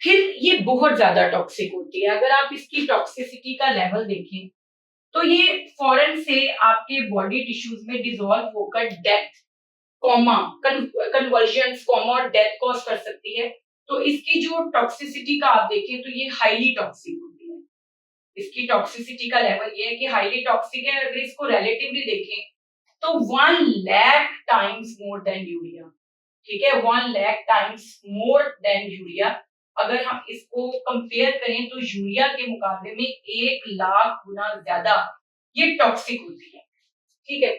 फिर ये बहुत ज्यादा टॉक्सिक होती है। अगर आप इसकी टॉक्सिसिटी का लेवल देखें तो ये फौरन से आपके बॉडी टिश्यूज में डिसॉल्व होकर डेथ कॉमा कन्वर्जन कॉमा और डेथ कॉज कर सकती है। तो इसकी जो टॉक्सिसिटी का आप देखें तो ये हाईली टॉक्सिक होती है। इसकी टॉक्सिसिटी का लेवल ये है कि हाईली टॉक्सिक है। अगर इसको रिलेटिवली देखें तो 1 lakh times more than urea, ठीक है, 1 lakh times more than urea अगर हम इसको कंपेयर करें तो यूरिया के मुकाबले में 1,00,000 गुना ज्यादा ये टॉक्सिक होती है। ठीक है,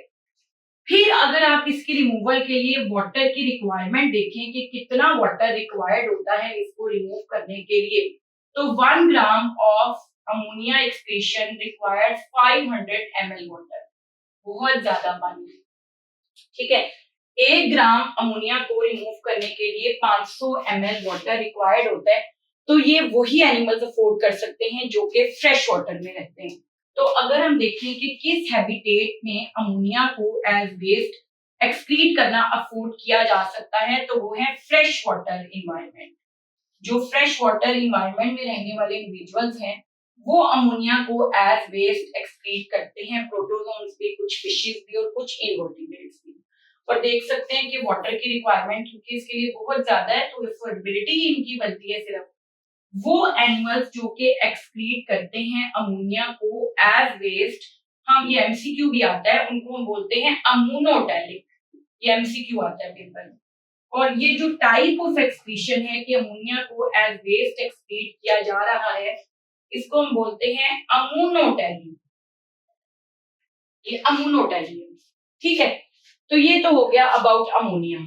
फिर अगर आप इसकी रिमूवल के लिए वाटर की रिक्वायरमेंट देखें कि कितना वाटर रिक्वायर्ड होता है इसको रिमूव करने के लिए, तो 1 gram of ammonia excretion requires 500 ml water, बहुत ज्यादा पानी। ठीक है, 1 ग्राम अमोनिया को रिमूव करने के लिए 500 ml वाटर रिक्वायर्ड होता है। तो ये वही एनिमल्स अफोर्ड कर सकते हैं जो कि फ्रेश वाटर में रहते हैं। तो अगर हम देखें कि किस हैबिटेट में अमोनिया को एज वेस्ट एक्सक्रीट करना अफोर्ड किया जा सकता है, तो वो है फ्रेश वाटर इन्वायरमेंट। जो फ्रेश वाटर इन्वायरमेंट में रहने वाले इंडिविजुअल्स हैं वो अमोनिया को एज वेस्ट एक्सक्रीट करते हैं, प्रोटोजोन्स भी, कुछ फिशेस भी और कुछ इनवर्टिब्रेट्स भी। और देख सकते हैं कि वाटर की रिक्वायरमेंट क्योंकि इसके लिए बहुत ज्यादा है, तो अफोर्डेबिलिटी इनकी बनती है सिर्फ वो एनिमल्स जो कि एक्सक्रीट करते हैं अमोनिया को एज वेस्ट। हम ये एमसीक्यू भी आता है, उनको हम बोलते हैं अमोनोटैलिक, ये एमसीक्यू आता है पेपर में। और ये जो टाइप ऑफ एक्सक्रीशन है कि अमोनिया को एज वेस्ट एक्सक्रीट किया जा रहा है, इसको हम बोलते हैं अमोनोटैली, ये अमोनोटैली। ठीक है, तो ये तो हो गया अबाउट अमोनिया।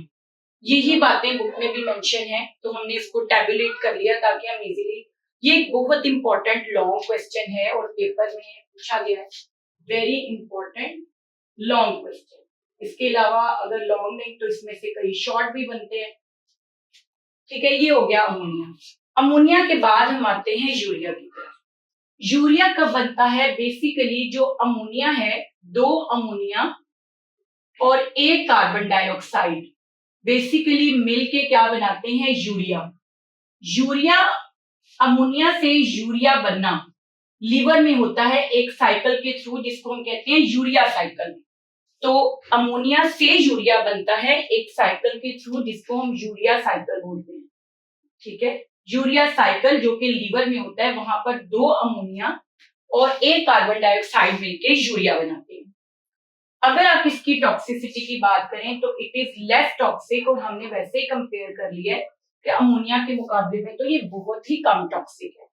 यही बातें बुक में भी मेंशन है, तो हमने इसको टैबुलेट कर लिया ताकि हम इजीली, ये एक बहुत इंपॉर्टेंट लॉन्ग क्वेश्चन है और पेपर में पूछा गया है, वेरी इंपॉर्टेंट लॉन्ग क्वेश्चन। इसके अलावा अगर लॉन्ग नहीं तो इसमें से कई शॉर्ट भी बनते हैं। ठीक है, ये हो गया अमोनिया। अमोनिया के बाद हम आते हैं यूरिया की तरफ। यूरिया कब बनता है? बेसिकली जो अमोनिया है, 2 अमोनिया और 1 कार्बन डाइऑक्साइड बेसिकली मिलके क्या बनाते हैं? यूरिया। यूरिया, अमोनिया से यूरिया बनना लीवर में होता है एक साइकिल के थ्रू जिसको हम कहते हैं यूरिया साइकिल। तो अमोनिया से यूरिया बनता है एक साइकिल के थ्रू जिसको हम यूरिया साइकिल बोलते हैं। ठीक है, यूरिया साइकिल जो कि लीवर में होता है, वहां पर 2 अमोनिया और 1 कार्बन डाइऑक्साइड मिलकर यूरिया बनाते हैं। अगर आप इसकी टॉक्सिसिटी की बात करें तो इट इज लेस टॉक्सिक, और हमने वैसे ही कंपेयर कर लिया है कि अमोनिया के मुकाबले में तो ये बहुत ही कम टॉक्सिक है।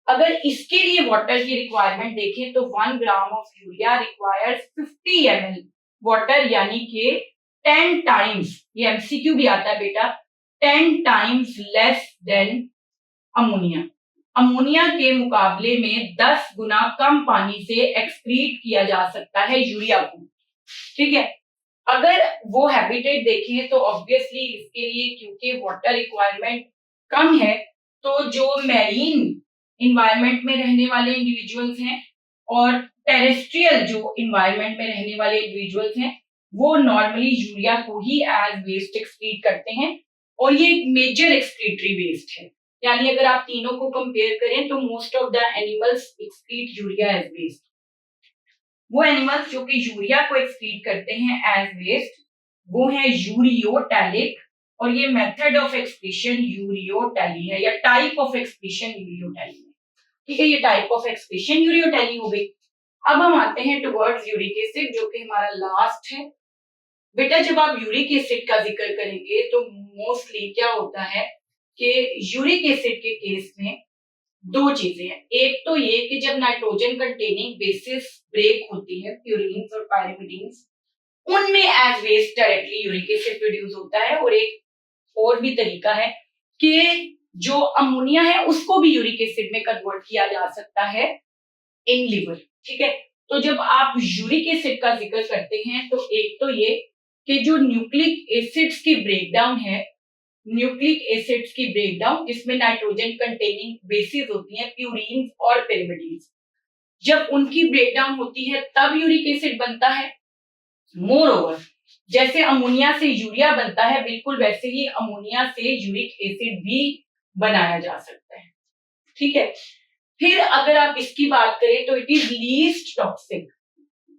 अगर इसके लिए वाटर की रिक्वायरमेंट देखें तो 1 gram of urea requires 50 ml water, यानी कि 10 टाइम्स, ये एमसीक्यू भी आता है बेटा, 10 times less than ammonia. Ammonia के मुकाबले में 10 गुना कम पानी से एक्सक्रीट किया जा सकता है यूरिया को। ठीक है, अगर वो हैबिटेट देखें तो ऑब्वियसली इसके लिए क्योंकि वाटर रिक्वायरमेंट कम है, तो जो मैरीन इन्वायरमेंट में रहने वाले इंडिविजुअल्स हैं और टेरेस्ट्रियल जो इन्वायरमेंट में रहने वाले इंडिविजुअल्स हैं, वो नॉर्मली यूरिया को ही एज वेस्ट एक्सक्रीट करते हैं, और ये एक मेजर एक्सक्रीटरी वेस्ट है। यानी अगर आप तीनों को कंपेयर करें तो most of the animals excrete urea as waste. वो एनिमल्स जो कि यूरिया को एक्सक्रीट करते हैं एज वेस्ट वो है यूरियोटैलिक, और ये मेथड ऑफ एक्सक्रीशन यूरियोटैली है, या टाइप ऑफ एक्सक्रीशन यूरियोटैली है। ठीक है, ये टाइप ऑफ एक्सक्रीशन यूरियोटैली हो गई। अब हम आते हैं टुवर्ड्स यूरिक एसिड जो कि हमारा लास्ट है। बेटा जब आप यूरिक एसिड का जिक्र करेंगे तो मोस्टली क्या होता है कि यूरिक एसिड के केस में 2 चीजें हैं। एक तो ये कि जब नाइट्रोजन कंटेनिंग बेसिस ब्रेक होती है, प्यूरिन्स और पायरिमिडीन्स, उनमें as waste directly uric acid produce होता है। और एक और भी तरीका है कि जो अमोनिया है उसको भी यूरिक एसिड में कन्वर्ट किया जा सकता है इन लिवर। ठीक है, तो जब आप यूरिक एसिड का जिक्र करते हैं तो एक तो ये कि जो न्यूक्लिक एसिड्स की ब्रेकडाउन है, न्यूक्लिक एसिड्स की ब्रेकडाउन जिसमें नाइट्रोजन कंटेनिंग बेसिस होती हैं, प्यूरिन्स और पिरिमिडीन्स, जब उनकी ब्रेकडाउन होती है तब यूरिक एसिड बनता है। मोर ओवर जैसे अमोनिया से यूरिया बनता है, बिल्कुल वैसे ही अमोनिया से यूरिक एसिड भी बनाया जा सकता है। ठीक है, फिर अगर आप इसकी बात करें तो it is least toxic.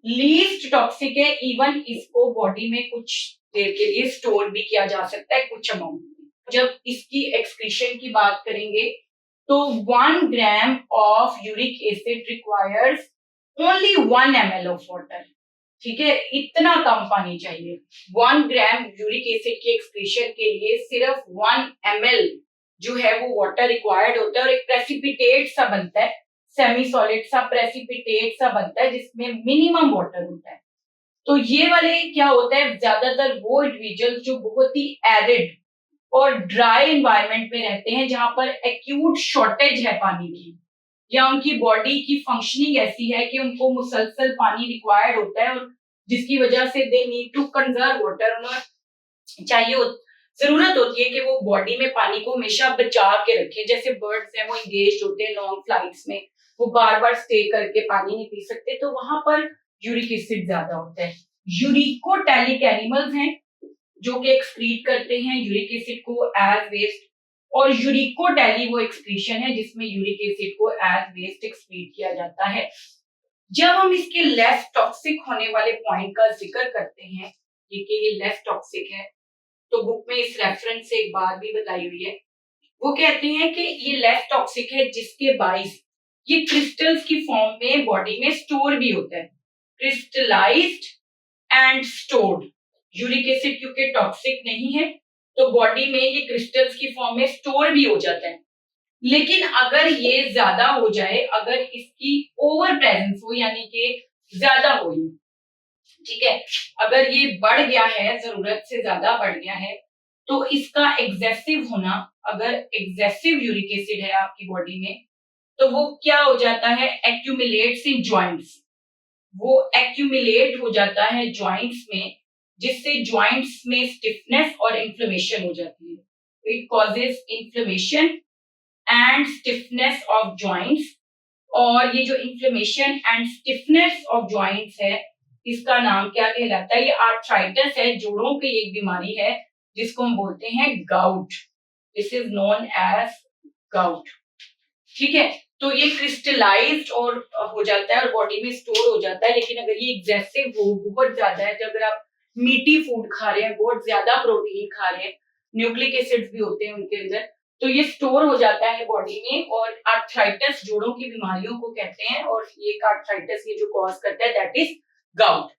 Least toxic है, इवन इसको बॉडी में कुछ देर के लिए स्टोर भी किया जा सकता है कुछ अमाउंट में। जब इसकी एक्सक्रीशन की बात करेंगे तो 1 gram of uric acid requires only 1 ml of water. ठीक है, इतना कम पानी चाहिए। 1 ग्राम यूरिक एसिड की एक्सक्रीशन के लिए सिर्फ 1 ml जो है वो वाटर रिक्वायर्ड होता है और एक प्रेसिपिटेट सा बनता है, सेमी सॉलिड सा प्रेसिपिटेट सा बनता है जिसमें मिनिमम वाटर होता है। तो ये वाले क्या होता है, ज्यादातर वो इंडिविजुअल जो बहुत ही एरिड और ड्राई एनवायरनमेंट में रहते हैं जहां पर एक्यूट शॉर्टेज है पानी की, या उनकी बॉडी की फंक्शनिंग ऐसी है कि उनको मुसलसल पानी रिक्वायर्ड होता है और जिसकी वजह से they need to conserve water, उन्हें चाहिए जरूरत होती है कि वो बॉडी में पानी को हमेशा बचा के रखें। जैसे बर्ड्स हैं वो इंगेज होते हैं लॉन्ग फ्लाइट्स में, वो बार बार स्टे करके पानी नहीं पी सकते, तो वहां पर यूरिक एसिड ज्यादा होता है। यूरिकोटैलिक एनिमल्स हैं जो कि एक्सक्रीट करते हैं यूरिक एसिड को एज वेस्ट, और यूरिकोटैली वो एक्सक्रीशन है जिसमें यूरिक एसिड को एज वेस्ट एक्सक्रीट किया जाता है। जब हम इसके लेस टॉक्सिक होने वाले पॉइंट का जिक्र करते हैं कि ये लेस टॉक्सिक है, तो बुक में इस रेफरेंस से एक बात भी बताई हुई है, वो कहते हैं कि ये लेस टॉक्सिक है जिसके बाइस ये क्रिस्टल्स की फॉर्म में बॉडी में स्टोर भी होता है, crystallised and stored. Uric acid क्योंकि टॉक्सिक नहीं है तो बॉडी में ये क्रिस्टल्स की फॉर्म में स्टोर भी हो जाता है। लेकिन अगर ये ज्यादा हो जाए, अगर इसकी ओवर प्रेजेंस हो यानी कि ज्यादा हो, ठीक है, अगर ये बढ़ गया है, जरूरत से ज्यादा बढ़ गया है, तो इसका एक्सेसिव होना, अगर एक्सेसिव यूरिक एसिड है आपकी बॉडी में तो वो क्या हो जाता है, एक्यूमुलेट्स इन जॉइंट्स, वो एक्यूमुलेट हो जाता है जॉइंट्स में, जिससे जॉइंट्स में स्टिफनेस और इन्फ्लेमेशन हो जाती है। It causes inflammation and stiffness of joints, और ये जो inflammation and stiffness of joints है इसका नाम क्या कहलाता है, ये आर्थराइटिस है, जोड़ों की एक बीमारी है जिसको हम बोलते हैं gout. This is known as gout, ठीक है। तो ये क्रिस्टलाइज्ड और हो जाता है और बॉडी में स्टोर हो जाता है। लेकिन अगर ये एग्जेसिव हो, बहुत ज्यादा है, तो अगर आप मीठी फूड खा रहे हैं, बहुत ज्यादा प्रोटीन खा रहे हैं, न्यूक्लिक एसिड्स भी होते हैं उनके अंदर, तो ये स्टोर हो जाता है बॉडी में और आर्थराइटिस, जोड़ों की बीमारियों को कहते हैं, और ये आर्थराइटिस ये जो कॉज करता है दैट इज गाउट।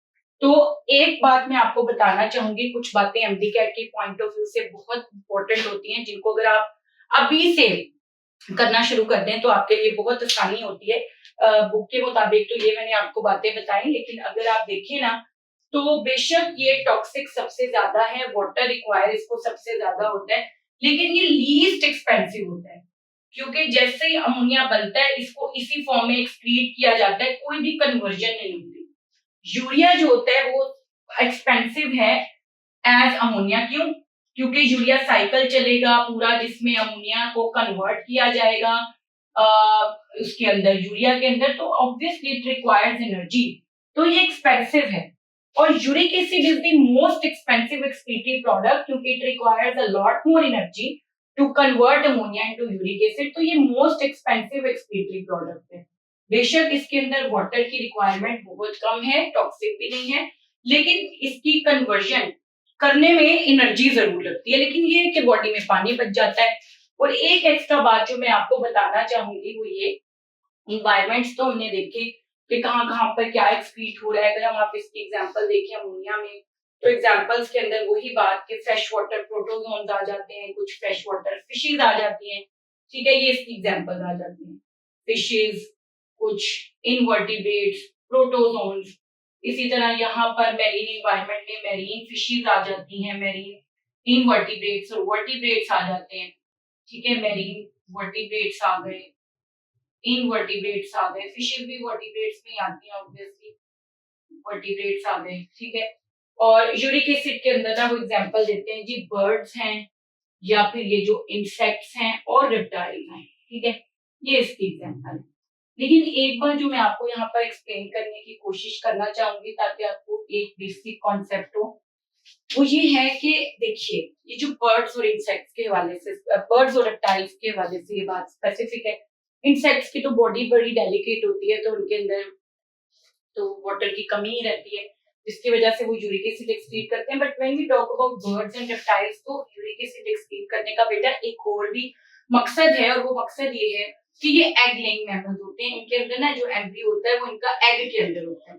तो एक बात मैं आपको बताना चाहूंगी, कुछ बातें एमडी-कैट के पॉइंट ऑफ व्यू से बहुत इंपॉर्टेंट होती हैं जिनको अगर आप अभी से करना शुरू कर दें तो आपके लिए बहुत आसानी होती है। बुक के मुताबिक तो ये मैंने आपको बातें बताई, लेकिन अगर आप देखें ना तो बेशक ये टॉक्सिक सबसे ज्यादा है, वाटर रिक्वायर इसको सबसे ज्यादा होता है, लेकिन ये लीस्ट एक्सपेंसिव होता है क्योंकि जैसे ही अमोनिया बनता है इसको इसी फॉर्म में एक्सक्रीट किया जाता है, कोई भी कन्वर्जन नहीं होती। यूरिया जो होता है वो एक्सपेंसिव है एज अमोनिया, क्यों? क्योंकि यूरिया साइकिल चलेगा पूरा जिसमें अमोनिया को कन्वर्ट किया जाएगा उसके अंदर, यूरिया के अंदर, तो ऑब्वियसली इट रिक्वायर्स एनर्जी, तो ये एक्सपेंसिव है। और uric acid is the most expensive excretory product क्योंकि it requires a lot more energy to convert ammonia into uric acid, तो ये मोस्ट एक्सपेंसिव एक्सक्रीटरी प्रोडक्ट है। बेशक इसके अंदर वाटर की रिक्वायरमेंट बहुत कम है, टॉक्सिक भी नहीं है, लेकिन इसकी कन्वर्जन करने में एनर्जी जरूर लगती है, लेकिन ये कि बॉडी में पानी बच जाता है। और एक एक्स्ट्रा बात जो मैं आपको बताना चाहूंगी वो ये, इन्वायरमेंट्स तो हमने देखे कि कहाँ कहाँ पर क्या एक्सक्रीट हो रहा है। अगर हम आप इसकी एग्जांपल देखें अमोनिया में, तो एग्जांपल्स के अंदर वही बात कि फ्रेश वाटर प्रोटोजोन्स आ जाते हैं, कुछ फ्रेश वाटर फिशेज आ जाती हैं, ठीक है, ये इसकी एग्जांपल आ जाती हैं, फिशेज, कुछ इनवर्टिब्रेट्स, प्रोटोजोन्स। इसी तरह यहाँ पर मैरीन एनवायरनमेंट में मैरीन फिशेज आ जाती हैं, मैरीन इनवर्टिब्रेट्स और वर्टिब्रेट्स आ जाते हैं, ठीक है, मैरीन वर्टिब्रेट्स आ गए, इनवर्टिब्रेट्स आ गए, फिशेज भी वर्टिब्रेट्स में आती हैं ऑब्वियसली, वर्टिब्रेट्स आ गए, ठीक है। और यूरिक एसिड के अंदर ना वो एग्जांपल देते हैं जी, बर्ड्स हैं या फिर ये जो इंसेक्ट्स हैं और रेप्टाइल हैं, ठीक है, ये इसकी एग्जांपल है। लेकिन एक बार जो मैं आपको यहाँ पर एक्सप्लेन करने की कोशिश करना चाहूंगी ताकि आपको एक बेसिक कॉन्सेप्ट हो, वो ये है कि देखिए ये जो बर्ड्स और इंसेक्ट्स के हवाले से, बर्ड्स और रेप्टाइल्स के हवाले से ये बात स्पेसिफिक है। इंसेक्ट्स की तो बॉडी बड़ी डेलिकेट होती है, तो उनके अंदर तो वाटर की कमी ही रहती है जिसकी वजह से वो यूरिक एसिड एक्सक्रीट करते हैं। But when we talk about birds and reptiles तो यूरिक एसिड एक्सक्रीट करने का बेटा एक और भी मकसद है, और वो मकसद ये है कि ये एग लेइंग मैमल्स होते हैं, इनके अंदर ना जो एम्ब्रियो होता है वो इनका एग के अंदर होता है।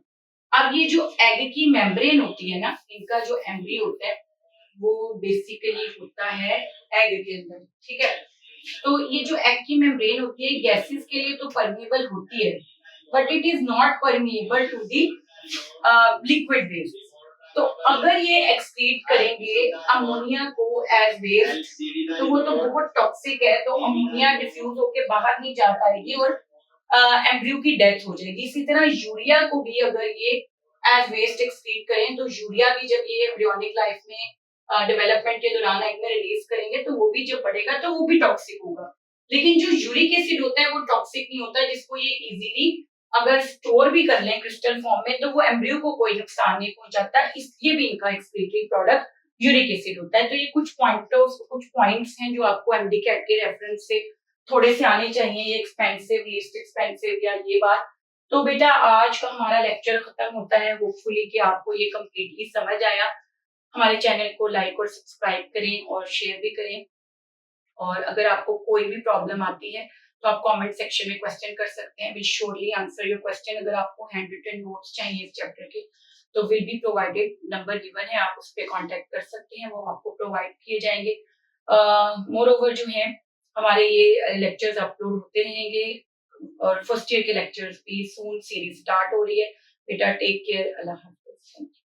अब ये जो एग की मेम्ब्रेन होती है ना, इनका जो एम्ब्रियो होता है वो बेसिकली होता है एग के अंदर, ठीक है। तो ये जो एग की मेम्ब्रेन होती है गैसेस के लिए तो परमिएबल होती है, but it is not permeable to the liquid waste. तो अगर ये एक्सक्रीट करेंगे अमोनिया को एज वेस्ट, तो वो तो बहुत टॉक्सिक है, तो अमोनिया डिफ्यूज होके बाहर नहीं जा पाएगी और एम्ब्रियो की डेथ हो जाएगी। इसी तरह यूरिया को भी अगर ये एज वेस्ट एक्सक्रीट करें, तो यूरिया भी जब ये एम्ब्रियोनिक लाइफ में डेवलपमेंट के दौरान एग में रिलीज करेंगे, तो वो भी जब बढ़ेगा तो वो भी टॉक्सिक होगा। लेकिन जो यूरिक एसिड होता है वो टॉक्सिक नहीं होता, जिसको ये इजीली अगर स्टोर भी कर लें क्रिस्टल फॉर्म में, तो वो एम्ब्रियो को कोई नुकसान नहीं पहुंचाता, इसलिए भी इनका एक्सक्रीटरी प्रोडक्ट यूरिक एसिड होता है। तो ये कुछ पॉइंट्स हैं जो आपको एमडी कैट के रेफरेंस से थोड़े से आने चाहिए, ये एक्सपेंसिव, लीस्ट एक्सपेंसिव या ये बात। तो बेटा आज का हमारा लेक्चर खत्म होता है, होपफुली कि आपको ये कम्प्लीटली समझ आया। हमारे चैनल को लाइक और सब्सक्राइब करें और शेयर भी करें, और अगर आपको कोई भी प्रॉब्लम आती है तो आप कमेंट सेक्शन में क्वेश्चन कर सकते हैं, will surely answer your question. अगर आपको हैंड रिटन नोट्स चाहिए इस चैप्टर के, तो will be provided, number given है, आप उस पर कॉन्टेक्ट कर सकते हैं, वो आपको प्रोवाइड किए जाएंगे। मोर ओवर जो है हमारे ये लेक्चर्स अपलोड होते रहेंगे, और फर्स्ट ईयर के लेक्चर्स भी सून सीरीज स्टार्ट हो रही है। बेटा टेक केयर, अल्लाह हाफिज़।